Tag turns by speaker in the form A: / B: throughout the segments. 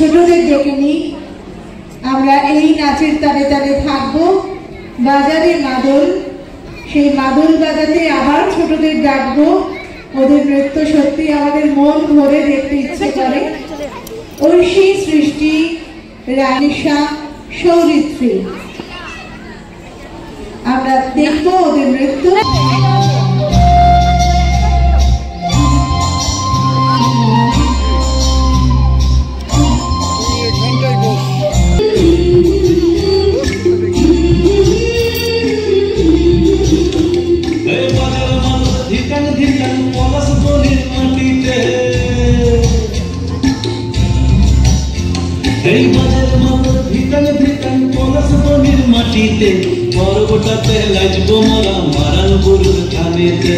A: ছোটদের ডেকে নিই। আমরা এই নাচের তালে তালে থাকবো। বাজারে মাদল, সেই মাদল বাজাতে আবার ছোটদের ডাকবো। ওদের নৃত্য সত্যি আমাদের মন ভরে দেখতে ইচ্ছে করে। ঐশী, সৃষ্টি, রানিশা, সৌরিত্রী, আমরা দেখবো ওদের নৃত্য।
B: মাটিতে পর্বটাতে লাজবো মোরা মারান গরুর খানেতে।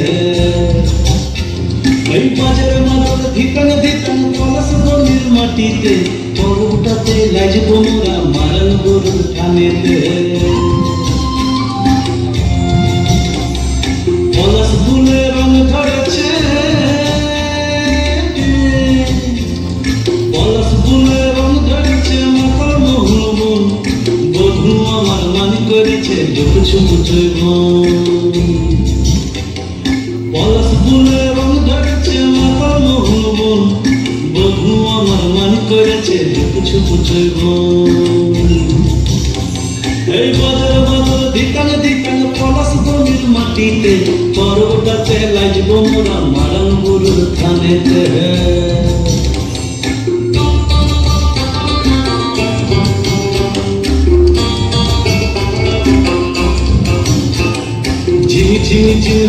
B: এই বাজারে মাদল ধিকান ধিকান পলাশ বনির মাটিতে পর্বটাতে লাজবো মোরা মারান গরুর খানেতে। পলাশ ফুলে রং ধরেছে, পলাশ ফুলে রং ধরেছে মাতাল মোহন বধু আমার মানি করেছে দেখছো পলাশ ফুলে রং ধরেছে মাতাল মোহন বধু আমার মানি করেছে দেখছো এই বাজার বাজার ধিকান ধিকান পলাশ বনির মাটিতে পর্বটাতে লাজবো মোরা মারান গরুর খানেতে।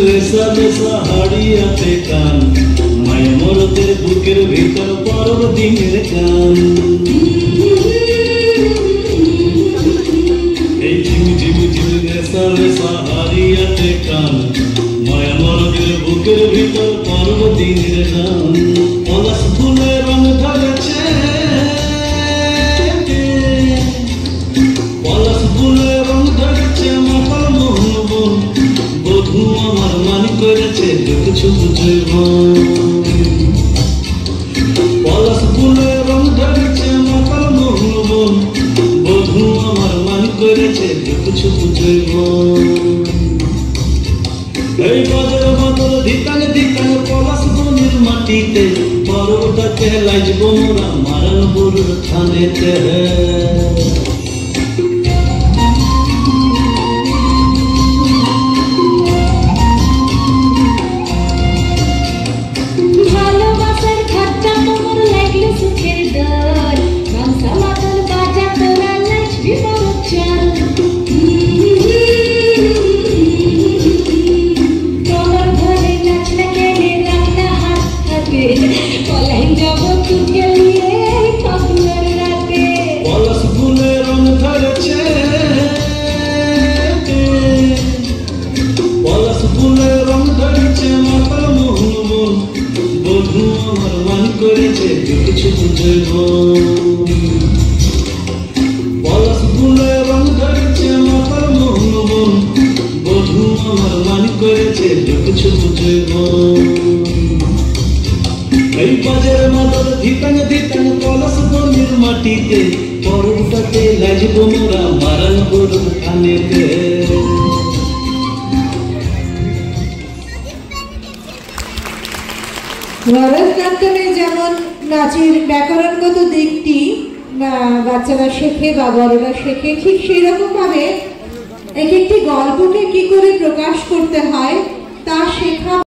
B: লেসা লেসা হাড়িয়াতে কান মায় মরদের বুকের ভিতর পরব দিনের গান। এই ঝিমি ঝিমি ঝিমি লেসা লেসা হাড়িয়াতে কান মায় মরদের বুকের ভিতর পরব দিনের গান। পলাশ ফুলে রং ধরেছে, পলাশ ফুলে রং ধরেছে মাতাল মোহন বধু আমার মানি করেছে দেখছো পলাশ ফুলে রং ধরেছে মাতাল মোহন বধু আমার মানি করেছে দেখছো এই বাজার বাদল ধিকান ধিকান পলাশ বনির মাটিতে পর্বটাতে লাজবো মোরা মারান গরুর খানেতে। পলাশ ফুলে রং ধরেছে, পলাশ ফুলে রং ধরেছে মাতাল মোহন বধু আমার মানি করেছে দেখছো পলাশ ফুলে রং ধরেছে মাতাল মোহন বধু আমার মানি করেছে দেখছো এই বাজারে মাদল ধিকান ধিকান পলাশ বনির মাটিতে পর্বটাতে লাজবো মোরা মারান গরুর খানেতে।
A: ভরতনাট্যমে যেমন নাচের ব্যাকরণগত দিকটি বাচ্চারা শেখে বা বড়রা শেখে, ঠিক সেই রকম ভাবে এক একটি গল্পকে কি করে প্রকাশ করতে হয়